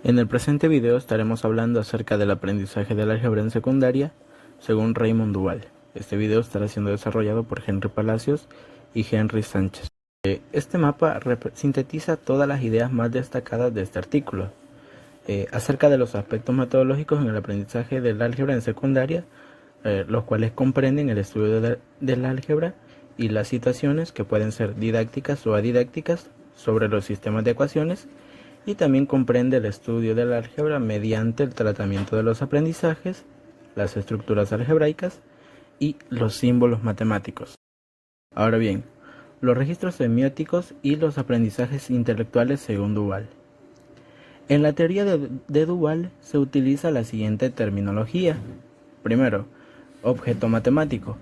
En el presente video estaremos hablando acerca del aprendizaje del álgebra en secundaria según Raymond Duval. Este video estará siendo desarrollado por Henry Palacios y Henry Sánchez. Este mapa sintetiza todas las ideas más destacadas de este artículo acerca de los aspectos metodológicos en el aprendizaje del álgebra en secundaria, los cuales comprenden el estudio del álgebra y las situaciones que pueden ser didácticas o adidácticas sobre los sistemas de ecuaciones, y también comprende el estudio del álgebra mediante el tratamiento de los aprendizajes, las estructuras algebraicas y los símbolos matemáticos. Ahora bien, los registros semióticos y los aprendizajes intelectuales según Duval. En la teoría de Duval se utiliza la siguiente terminología. Primero, objeto matemático.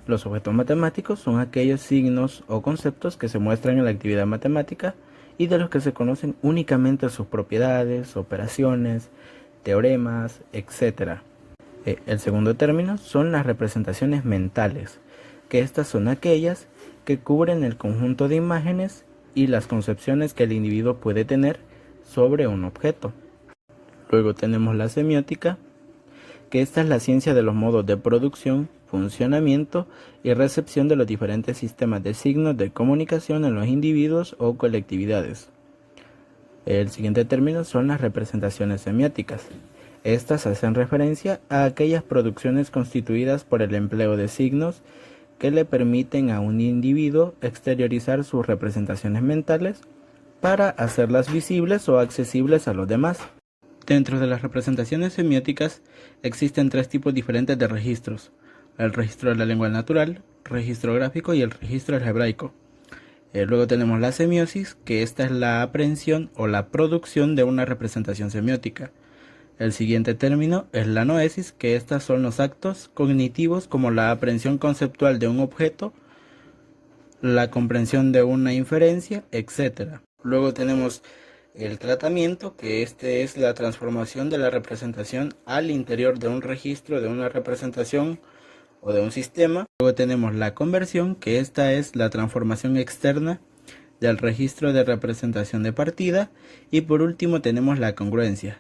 Los objetos matemáticos son aquellos signos o conceptos que se muestran en la actividad matemática y de los que se conocen únicamente sus propiedades, operaciones, teoremas, etc. El segundo término son las representaciones mentales, que estas son aquellas que cubren el conjunto de imágenes y las concepciones que el individuo puede tener sobre un objeto. Luego tenemos la semiótica, que esta es la ciencia de los modos de producción, funcionamiento y recepción de los diferentes sistemas de signos de comunicación en los individuos o colectividades. El siguiente término son las representaciones semióticas. Estas hacen referencia a aquellas producciones constituidas por el empleo de signos que le permiten a un individuo exteriorizar sus representaciones mentales para hacerlas visibles o accesibles a los demás. Dentro de las representaciones semióticas existen tres tipos diferentes de registros: el registro de la lengua natural, registro gráfico y el registro algebraico. Luego tenemos la semiosis, que esta es la aprehensión o la producción de una representación semiótica. El siguiente término es la noesis, que estas son los actos cognitivos como la aprehensión conceptual de un objeto, la comprensión de una inferencia, etc. Luego tenemos el tratamiento, que este es la transformación de la representación al interior de un registro, de una representación o de un sistema. Luego tenemos la conversión, que esta es la transformación externa del registro de representación de partida. Y por último tenemos la congruencia,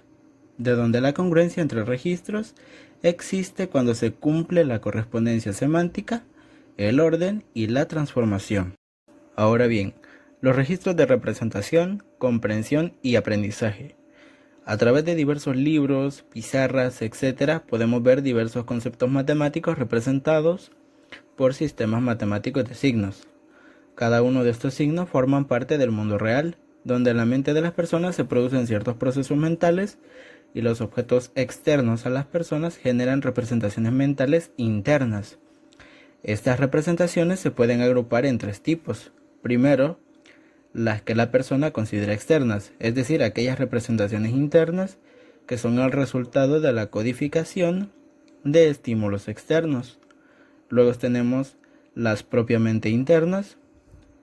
de donde la congruencia entre registros existe cuando se cumple la correspondencia semántica, el orden y la transformación. Ahora bien, los registros de representación, comprensión y aprendizaje. A través de diversos libros, pizarras, etc., podemos ver diversos conceptos matemáticos representados por sistemas matemáticos de signos. Cada uno de estos signos forman parte del mundo real, donde en la mente de las personas se producen ciertos procesos mentales y los objetos externos a las personas generan representaciones mentales internas. Estas representaciones se pueden agrupar en tres tipos. Primero, las que la persona considera externas, es decir, aquellas representaciones internas que son el resultado de la codificación de estímulos externos. Luego tenemos las propiamente internas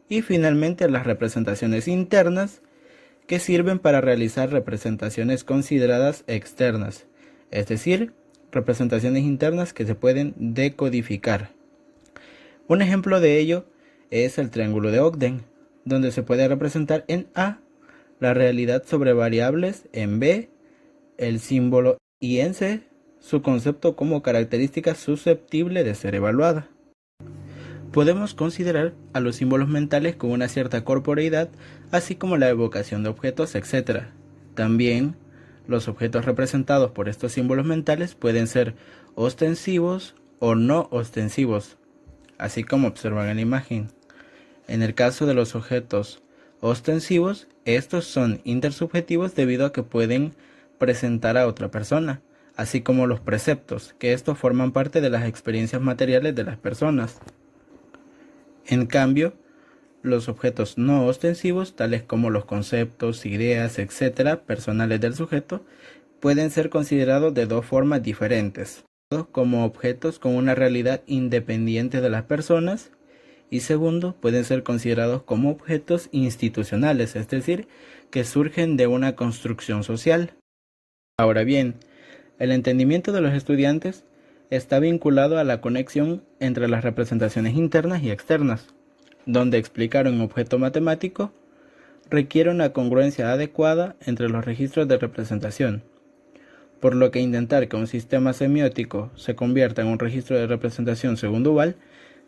y finalmente las representaciones internas, que sirven para realizar representaciones consideradas externas, es decir, representaciones internas que se pueden decodificar. Un ejemplo de ello es el triángulo de Ogden, donde se puede representar en A la realidad sobre variables, en B el símbolo y en C su concepto como característica susceptible de ser evaluada. Podemos considerar a los símbolos mentales con una cierta corporeidad, así como la evocación de objetos, etc. También los objetos representados por estos símbolos mentales pueden ser ostensivos o no ostensivos, así como observan en la imagen. En el caso de los objetos ostensivos, estos son intersubjetivos debido a que pueden presentar a otra persona, así como los preceptos, que estos forman parte de las experiencias materiales de las personas. En cambio, los objetos no ostensivos, tales como los conceptos, ideas, etc., personales del sujeto, pueden ser considerados de dos formas diferentes: como objetos con una realidad independiente de las personas, y segundo, pueden ser considerados como objetos institucionales, es decir, que surgen de una construcción social. Ahora bien, el entendimiento de los estudiantes está vinculado a la conexión entre las representaciones internas y externas, donde explicar un objeto matemático requiere una congruencia adecuada entre los registros de representación, por lo que intentar que un sistema semiótico se convierta en un registro de representación según Duval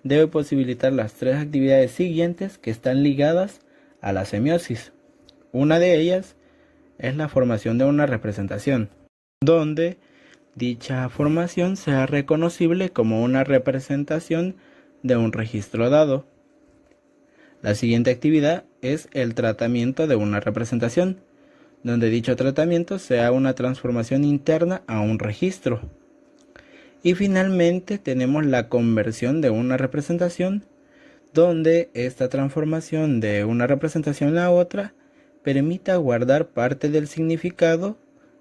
debe posibilitar las tres actividades siguientes que están ligadas a la semiosis. Una de ellas es la formación de una representación, donde dicha formación sea reconocible como una representación de un registro dado. La siguiente actividad es el tratamiento de una representación, donde dicho tratamiento sea una transformación interna a un registro. Y finalmente tenemos la conversión de una representación, donde esta transformación de una representación a otra permita guardar parte del significado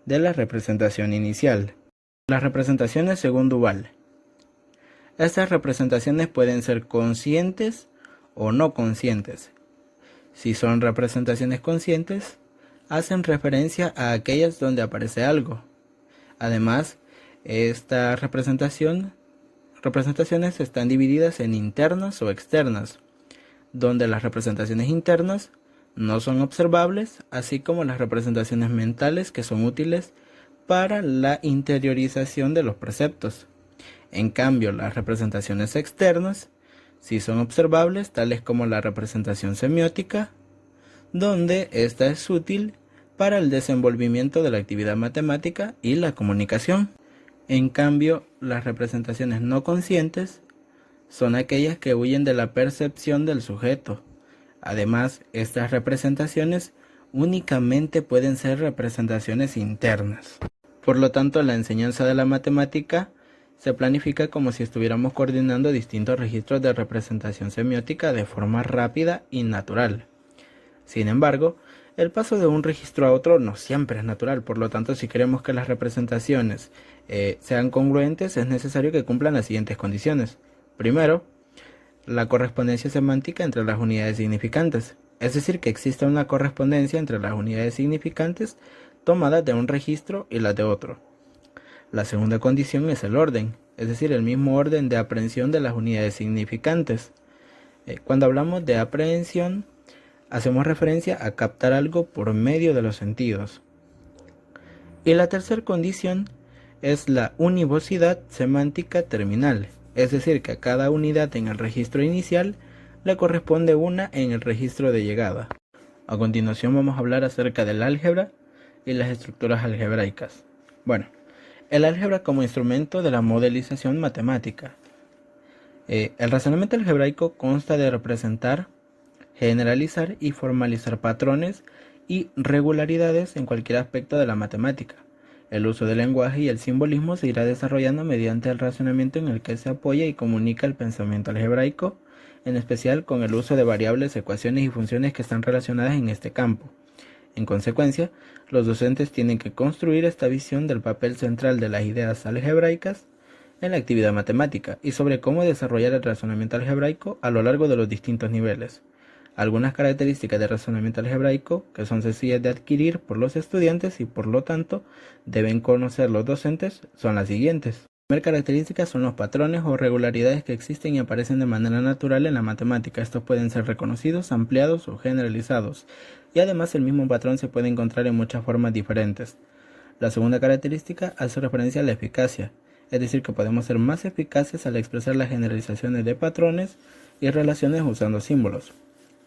de la representación inicial. Las representaciones según Duval. Estas representaciones pueden ser conscientes o no conscientes. Si son representaciones conscientes, hacen referencia a aquellas donde aparece algo. Además, estas representaciones están divididas en internas o externas, donde las representaciones internas no son observables, así como las representaciones mentales que son útiles para la interiorización de los preceptos. En cambio, las representaciones externas sí son observables, tales como la representación semiótica, donde esta es útil para el desenvolvimiento de la actividad matemática y la comunicación. En cambio, las representaciones no conscientes son aquellas que huyen de la percepción del sujeto. Además, estas representaciones únicamente pueden ser representaciones internas. Por lo tanto, la enseñanza de la matemática se planifica como si estuviéramos coordinando distintos registros de representación semiótica de forma rápida y natural. Sin embargo, el paso de un registro a otro no siempre es natural, por lo tanto, si queremos que las representaciones sean congruentes, es necesario que cumplan las siguientes condiciones. Primero, la correspondencia semántica entre las unidades significantes, es decir, que exista una correspondencia entre las unidades significantes tomadas de un registro y las de otro. La segunda condición es el orden, es decir, el mismo orden de aprehensión de las unidades significantes. Cuando hablamos de aprehensión, hacemos referencia a captar algo por medio de los sentidos. Y la tercera condición es la univocidad semántica terminal, es decir, que a cada unidad en el registro inicial le corresponde una en el registro de llegada. A continuación vamos a hablar acerca del álgebra y las estructuras algebraicas. Bueno, el álgebra como instrumento de la modelización matemática. El razonamiento algebraico consta de representar, generalizar y formalizar patrones y regularidades en cualquier aspecto de la matemática. El uso del lenguaje y el simbolismo se irá desarrollando mediante el razonamiento en el que se apoya y comunica el pensamiento algebraico, en especial con el uso de variables, ecuaciones y funciones que están relacionadas en este campo. En consecuencia, los docentes tienen que construir esta visión del papel central de las ideas algebraicas en la actividad matemática y sobre cómo desarrollar el razonamiento algebraico a lo largo de los distintos niveles. Algunas características de razonamiento algebraico que son sencillas de adquirir por los estudiantes y por lo tanto deben conocer los docentes son las siguientes. La primera característica son los patrones o regularidades que existen y aparecen de manera natural en la matemática. Estos pueden ser reconocidos, ampliados o generalizados, y además el mismo patrón se puede encontrar en muchas formas diferentes. La segunda característica hace referencia a la eficacia, es decir, que podemos ser más eficaces al expresar las generalizaciones de patrones y relaciones usando símbolos.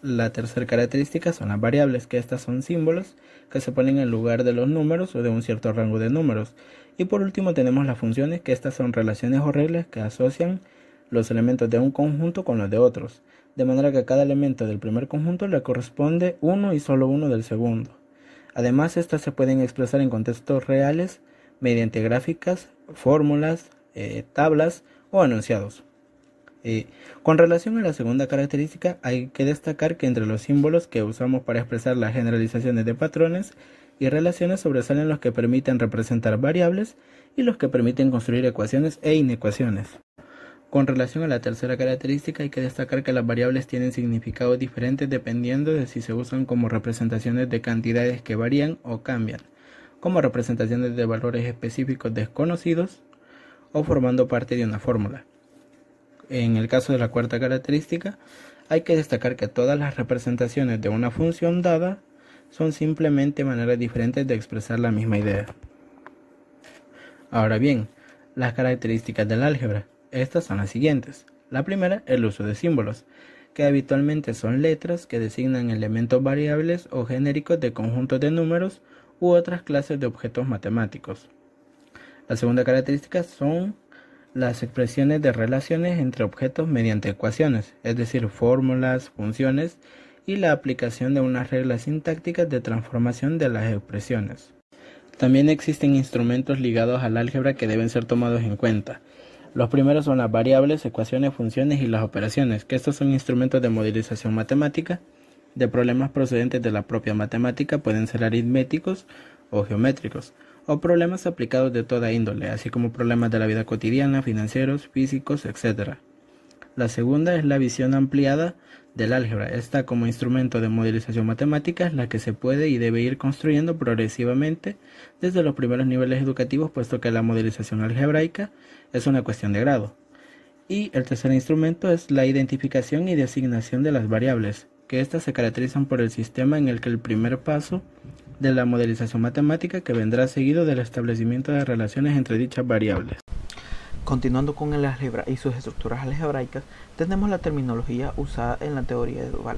La tercera característica son las variables, que estas son símbolos que se ponen en lugar de los números o de un cierto rango de números. Y por último tenemos las funciones, que estas son relaciones o reglas que asocian los elementos de un conjunto con los de otros, de manera que a cada elemento del primer conjunto le corresponde uno y solo uno del segundo. Además, estas se pueden expresar en contextos reales mediante gráficas, fórmulas, tablas o enunciados. Con relación a la segunda característica, hay que destacar que entre los símbolos que usamos para expresar las generalizaciones de patrones y relaciones sobresalen los que permiten representar variables y los que permiten construir ecuaciones e inecuaciones. Con relación a la tercera característica, hay que destacar que las variables tienen significados diferentes dependiendo de si se usan como representaciones de cantidades que varían o cambian, como representaciones de valores específicos desconocidos o formando parte de una fórmula. En el caso de la cuarta característica, Hay que destacar que todas las representaciones de una función dada son simplemente maneras diferentes de expresar la misma idea. Ahora bien, las características del álgebra. Estas son las siguientes. La primera, el uso de símbolos, que habitualmente son letras que designan elementos variables o genéricos de conjuntos de números u otras clases de objetos matemáticos. La segunda característica son las expresiones de relaciones entre objetos mediante ecuaciones, es decir, fórmulas, funciones y la aplicación de unas reglas sintácticas de transformación de las expresiones. También existen instrumentos ligados al álgebra que deben ser tomados en cuenta. Los primeros son las variables, ecuaciones, funciones y las operaciones, que estos son instrumentos de modelización matemática de problemas procedentes de la propia matemática, pueden ser aritméticos o geométricos, o problemas aplicados de toda índole, así como problemas de la vida cotidiana, financieros, físicos, etc. La segunda es la visión ampliada del álgebra. Esta, como instrumento de modelización matemática, es la que se puede y debe ir construyendo progresivamente desde los primeros niveles educativos, puesto que la modelización algebraica es una cuestión de grado. Y el tercer instrumento es la identificación y designación de las variables, que éstas se caracterizan por el sistema en el que el primer paso de la modelización matemática, que vendrá seguido del establecimiento de relaciones entre dichas variables. Continuando con el álgebra y sus estructuras algebraicas, tenemos la terminología usada en la teoría de Duval.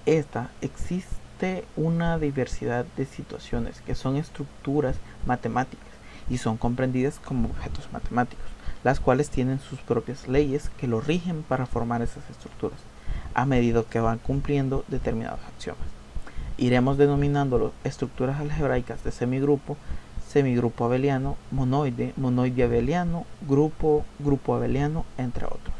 Existe una diversidad de situaciones que son estructuras matemáticas y son comprendidas como objetos matemáticos, las cuales tienen sus propias leyes que lo rigen para formar esas estructuras, a medida que van cumpliendo determinados axiomas. Iremos denominándolo estructuras algebraicas de semigrupo, semigrupo abeliano, monoide, monoide abeliano, grupo, grupo abeliano, entre otros.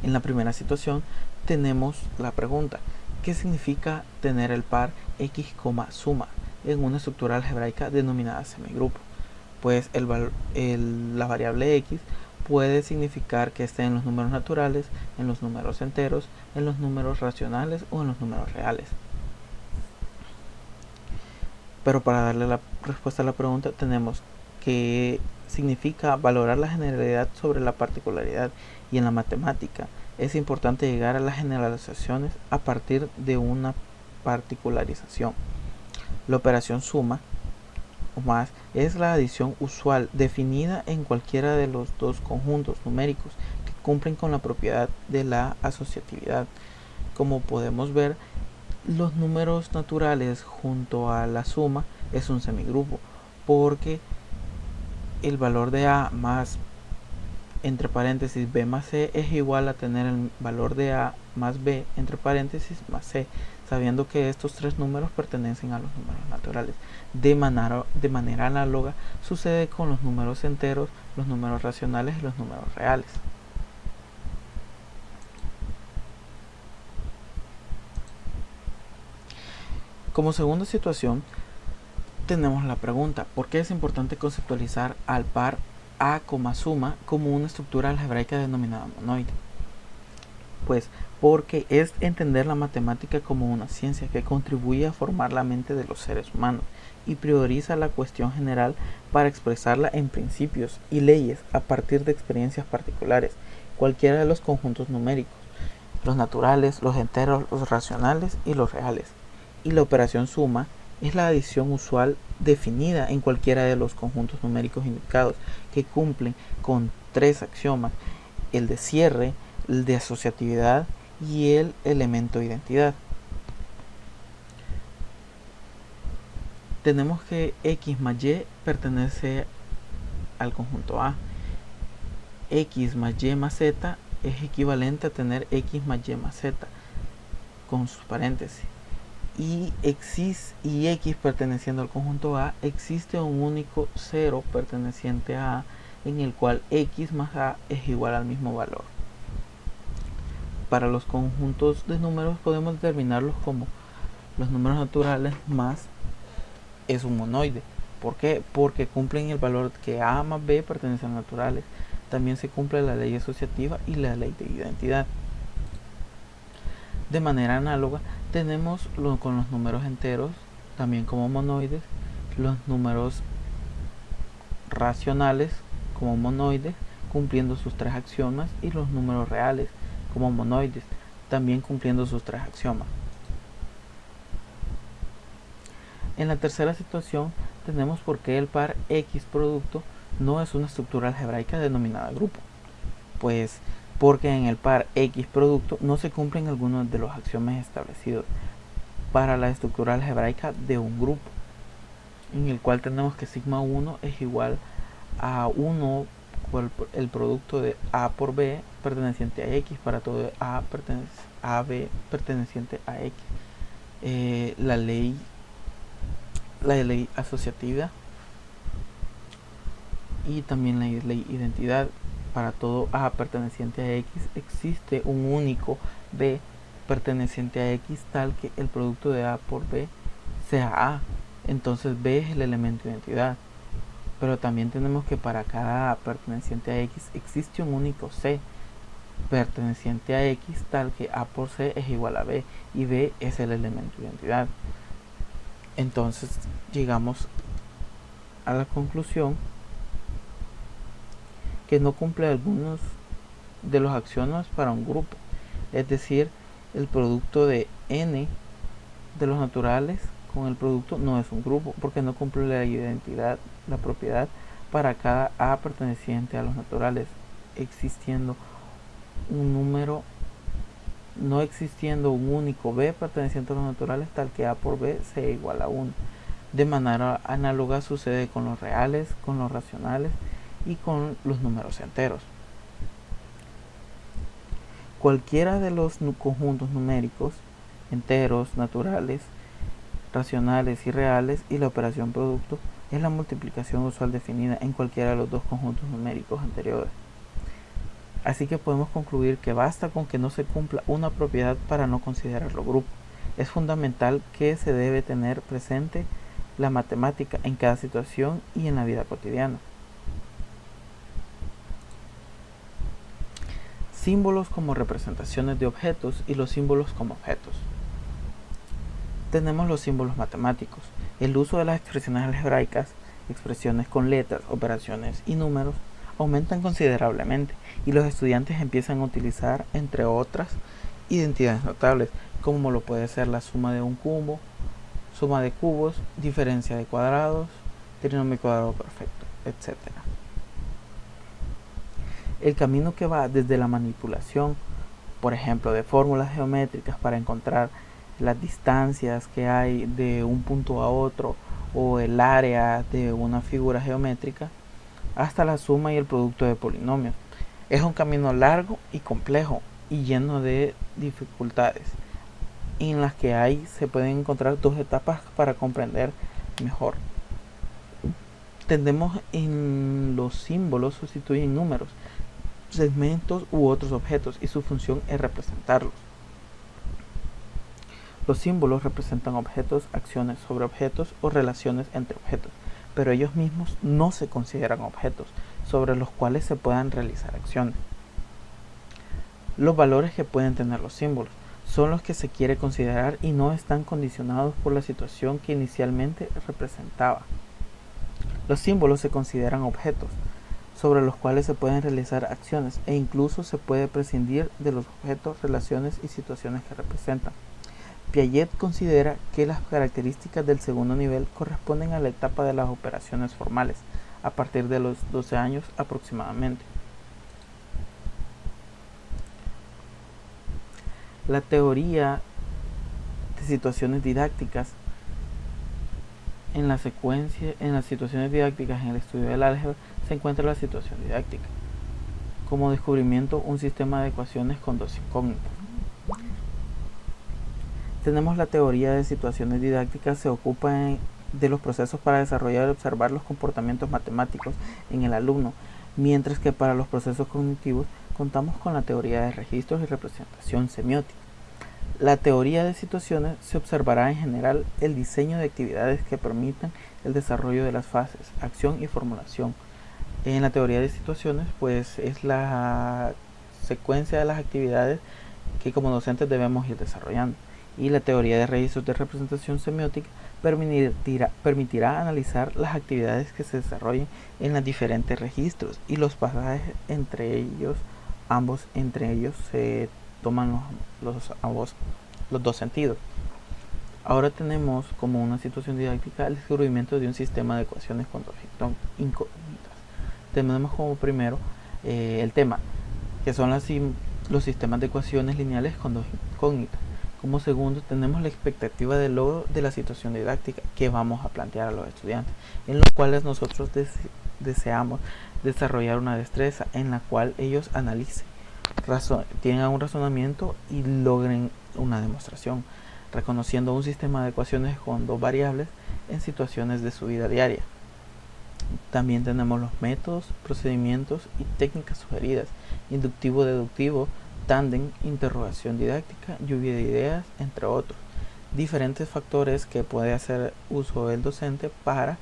En la primera situación tenemos la pregunta: ¿qué significa tener el par x, suma en una estructura algebraica denominada semigrupo? Pues la variable x puede significar que esté en los números naturales, en los números enteros, en los números racionales o en los números reales. Pero para darle la respuesta a la pregunta tenemos que significa valorar la generalidad sobre la particularidad, y en la matemática es importante llegar a las generalizaciones a partir de una particularización. La operación suma o más es la adición usual definida en cualquiera de los dos conjuntos numéricos que cumplen con la propiedad de la asociatividad. Como podemos ver, los números naturales junto a la suma es un semigrupo, porque el valor de a más entre paréntesis b más c es igual a tener el valor de a más b entre paréntesis más c, sabiendo que estos tres números pertenecen a los números naturales. De manera análoga sucede con los números enteros, los números racionales y los números reales. Como segunda situación tenemos la pregunta: ¿por qué es importante conceptualizar al par a, suma como una estructura algebraica denominada monoide? Pues porque es entender la matemática como una ciencia que contribuye a formar la mente de los seres humanos y prioriza la cuestión general para expresarla en principios y leyes a partir de experiencias particulares, cualquiera de los conjuntos numéricos, los naturales, los enteros, los racionales y los reales. Y la operación suma es la adición usual definida en cualquiera de los conjuntos numéricos indicados, que cumplen con tres axiomas: el de cierre, el de asociatividad y el elemento identidad. Tenemos que x más y pertenece al conjunto A. X más y más z es equivalente a tener x más y más z con sus paréntesis. Y x perteneciendo al conjunto A, existe un único cero perteneciente a A, en el cual x más A es igual al mismo valor. Para los conjuntos de números podemos determinarlos como los números naturales más es un monoide. ¿Por qué? Porque cumplen el valor que A más B pertenecen a naturales. También se cumple la ley asociativa y la ley de identidad. De manera análoga tenemos con los números enteros, también como monoides, los números racionales como monoides, cumpliendo sus tres axiomas, y los números reales, como monoides, también cumpliendo sus 3 axiomas. En la tercera situación tenemos por qué el par X producto no es una estructura algebraica denominada grupo. Pues porque en el par X producto no se cumplen algunos de los axiomas establecidos para la estructura algebraica de un grupo, en el cual tenemos que sigma 1 es igual a 1 por el producto de A por B perteneciente a X para todo AB perteneciente a X. La ley asociativa y también la ley identidad. Para todo A perteneciente a X existe un único B perteneciente a X tal que el producto de A por B sea A. Entonces B es el elemento de identidad. Pero también tenemos que para cada A perteneciente a X existe un único C perteneciente a X tal que A por C es igual a B y B es el elemento de identidad. Entonces llegamos a la conclusión que no cumple algunos de los axiomas para un grupo, es decir, el producto de n de los naturales con el producto no es un grupo porque no cumple la identidad, la propiedad para cada A perteneciente a los naturales, existiendo un número, no existiendo un único B perteneciente a los naturales tal que A por B sea igual a 1. De manera análoga sucede con los reales, con los racionales y con los números enteros. Cualquiera de los conjuntos numéricos, enteros, naturales, racionales y reales, y la operación producto es la multiplicación usual definida en cualquiera de los dos conjuntos numéricos anteriores. Así que podemos concluir que basta con que no se cumpla una propiedad para no considerarlo grupo. Es fundamental que se debe tener presente la matemática en cada situación y en la vida cotidiana. Símbolos como representaciones de objetos y los símbolos como objetos. Tenemos los símbolos matemáticos. El uso de las expresiones algebraicas, expresiones con letras, operaciones y números, aumentan considerablemente y los estudiantes empiezan a utilizar, entre otras, identidades notables, como lo puede ser la suma de un cubo, suma de cubos, diferencia de cuadrados, trinomio cuadrado perfecto, etc. El camino que va desde la manipulación, por ejemplo, de fórmulas geométricas para encontrar las distancias que hay de un punto a otro o el área de una figura geométrica, hasta la suma y el producto de polinomios. Es un camino largo y complejo y lleno de dificultades, en las que se pueden encontrar dos etapas para comprender mejor. Tendemos en los símbolos sustituyen números, segmentos u otros objetos y su función es representarlos. Los símbolos representan objetos, acciones sobre objetos o relaciones entre objetos, pero ellos mismos no se consideran objetos sobre los cuales se puedan realizar acciones. Los valores que pueden tener los símbolos son los que se quiere considerar y no están condicionados por la situación que inicialmente representaba. Los símbolos se consideran objetos sobre los cuales se pueden realizar acciones e incluso se puede prescindir de los objetos, relaciones y situaciones que representan. Piaget considera que las características del segundo nivel corresponden a la etapa de las operaciones formales, a partir de los 12 años aproximadamente. La teoría de situaciones didácticas en las situaciones didácticas en el estudio del álgebra se encuentra la situación didáctica. Como descubrimiento, un sistema de ecuaciones con dos incógnitas. Tenemos la teoría de situaciones didácticas, se ocupa de los procesos para desarrollar y observar los comportamientos matemáticos en el alumno, mientras que para los procesos cognitivos contamos con la teoría de registros y representación semiótica. La teoría de situaciones se observará en general el diseño de actividades que permitan el desarrollo de las fases, acción y formulación. En la teoría de situaciones, pues es la secuencia de las actividades que como docentes debemos ir desarrollando. Y la teoría de registros de representación semiótica permitirá analizar las actividades que se desarrollen en los diferentes registros y los pasajes entre ellos se toman los dos sentidos. Ahora tenemos como una situación didáctica el descubrimiento de un sistema de ecuaciones con dos incógnitas. Tenemos como primero el tema, que son los sistemas de ecuaciones lineales con dos incógnitas. Como segundo tenemos la expectativa de logro de la situación didáctica que vamos a plantear a los estudiantes, en los cuales nosotros deseamos desarrollar una destreza en la cual ellos analicen, tengan un razonamiento y logren una demostración, reconociendo un sistema de ecuaciones con dos variables en situaciones de su vida diaria. También tenemos los métodos, procedimientos y técnicas sugeridas: inductivo, deductivo, tándem, interrogación didáctica, lluvia de ideas, entre otros. Diferentes factores que puede hacer uso el docente para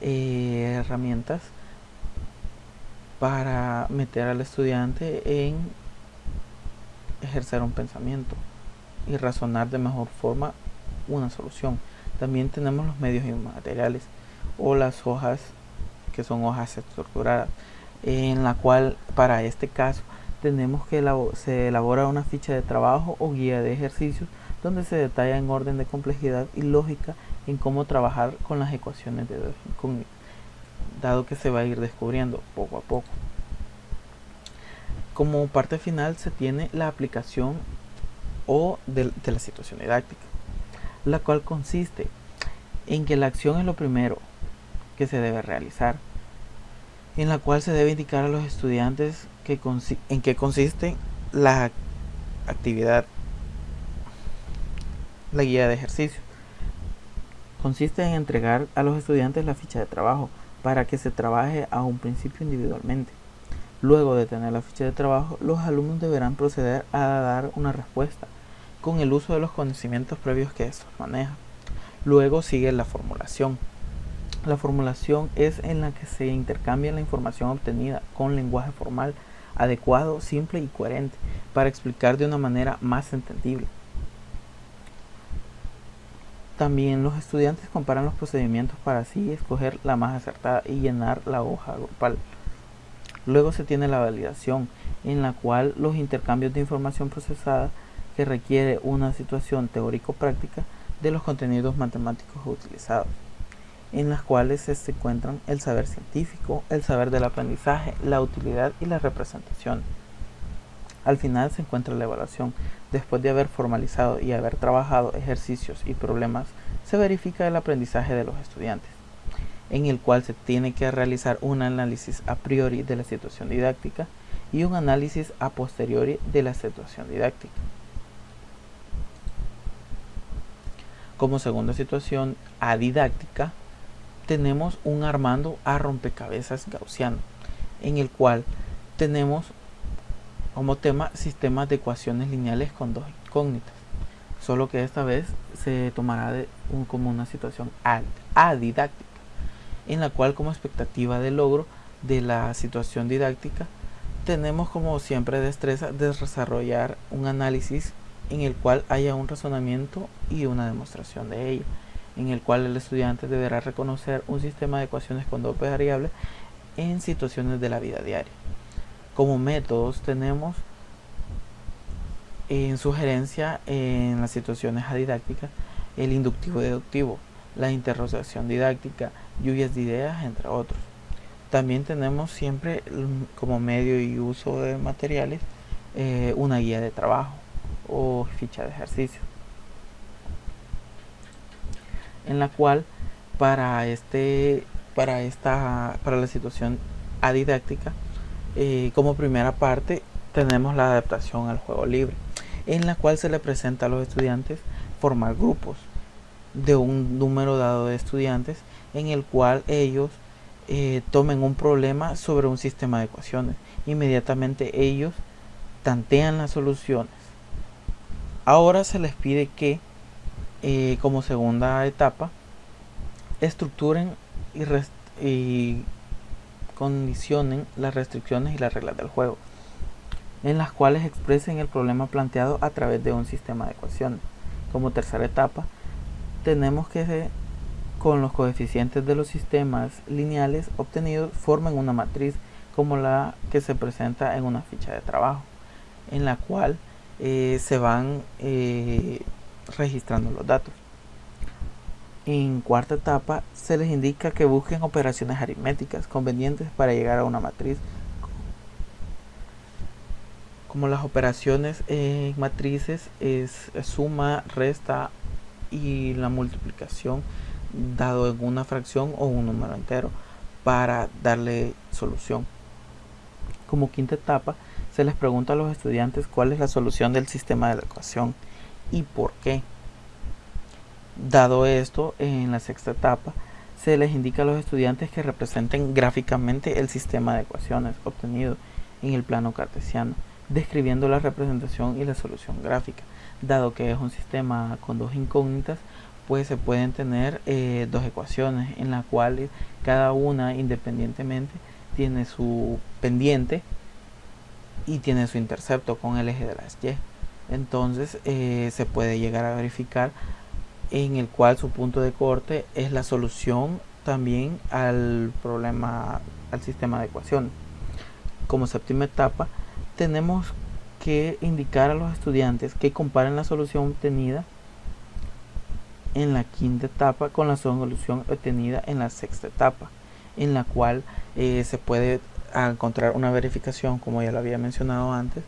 herramientas para meter al estudiante en ejercer un pensamiento y razonar de mejor forma una solución. También tenemos los medios inmateriales o las hojas, que son hojas estructuradas, en la cual para este caso tenemos que se elabora una ficha de trabajo o guía de ejercicios donde se detalla en orden de complejidad y lógica en cómo trabajar con las ecuaciones de dos incógnitas, dado que se va a ir descubriendo poco a poco. Como parte final se tiene la aplicación de la situación didáctica, la cual consiste en que la acción es lo primero que se debe realizar, en la cual se debe indicar a los estudiantes en qué consiste la actividad. La guía de ejercicio consiste en entregar a los estudiantes la ficha de trabajo para que se trabaje a un principio individualmente. Luego de tener la ficha de trabajo, los alumnos deberán proceder a dar una respuesta con el uso de los conocimientos previos que estos manejan. Luego sigue la formulación. La formulación es en la que se intercambia la información obtenida con lenguaje formal, adecuado, simple y coherente, para explicar de una manera más entendible. También los estudiantes comparan los procedimientos para así escoger la más acertada y llenar la hoja grupal. Luego se tiene la validación, en la cual los intercambios de información procesada que requiere una situación teórico-práctica de los contenidos matemáticos utilizados, en las cuales se encuentran el saber científico, el saber del aprendizaje, la utilidad y la representación. Al final se encuentra la evaluación. Después de haber formalizado y haber trabajado ejercicios y problemas, se verifica el aprendizaje de los estudiantes, en el cual se tiene que realizar un análisis a priori de la situación didáctica y un análisis a posteriori de la situación didáctica. Como segunda situación adidáctica, tenemos un armando a rompecabezas gaussiano, en el cual tenemos como tema sistemas de ecuaciones lineales con dos incógnitas, solo que esta vez se tomará como una situación adidáctica, en la cual como expectativa de logro de la situación didáctica tenemos como siempre destreza de desarrollar un análisis en el cual haya un razonamiento y una demostración de ello, en el cual el estudiante deberá reconocer un sistema de ecuaciones con dos variables en situaciones de la vida diaria. Como métodos tenemos en sugerencia en las situaciones adidácticas el inductivo deductivo, la interrogación didáctica, lluvias de ideas, entre otros. También tenemos siempre como medio y uso de materiales una guía de trabajo o ficha de ejercicio, en la cual para la situación adidáctica, como primera parte tenemos la adaptación al juego libre, en la cual se le presenta a los estudiantes formar grupos de un número dado de estudiantes, en el cual ellos tomen un problema sobre un sistema de ecuaciones. Inmediatamente ellos tantean las soluciones. Ahora se les pide que como segunda etapa estructuren y condicionen las restricciones y las reglas del juego, en las cuales expresen el problema planteado a través de un sistema de ecuaciones. Como tercera etapa tenemos que con los coeficientes de los sistemas lineales obtenidos formen una matriz como la que se presenta en una ficha de trabajo, en la cual se van registrando los datos. En cuarta etapa se les indica que busquen operaciones aritméticas convenientes para llegar a una matriz, como las operaciones en matrices es suma, resta y la multiplicación dado en una fracción o un número entero para darle solución. Como quinta etapa se les pregunta a los estudiantes cuál es la solución del sistema de la ecuación y por qué. Dado esto, en la sexta etapa se les indica a los estudiantes que representen gráficamente el sistema de ecuaciones obtenido en el plano cartesiano, describiendo la representación y la solución gráfica. Dado que es un sistema con dos incógnitas, pues se pueden tener dos ecuaciones en las cuales cada una independientemente tiene su pendiente y tiene su intercepto con el eje de las y. Entonces se puede llegar a verificar en el cual su punto de corte es la solución también al problema, al sistema de ecuaciones. Como séptima etapa tenemos que indicar a los estudiantes que comparen la solución obtenida en la quinta etapa con la solución obtenida en la sexta etapa, en la cual se puede encontrar una verificación, como ya lo había mencionado antes,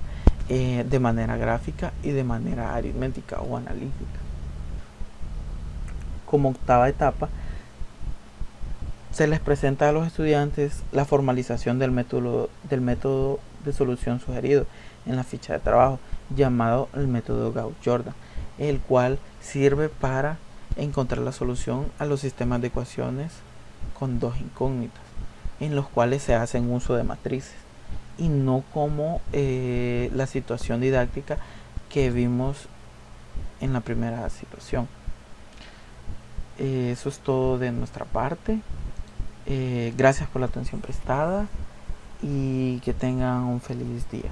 de manera gráfica y de manera aritmética o analítica. Como octava etapa se les presenta a los estudiantes la formalización del método de solución sugerido en la ficha de trabajo, llamado el método Gauss-Jordan, el cual sirve para encontrar la solución a los sistemas de ecuaciones con dos incógnitas, en los cuales se hacen uso de matrices, y no como la situación didáctica que vimos en la primera situación. Eso es todo de nuestra parte. Gracias por la atención prestada y que tengan un feliz día.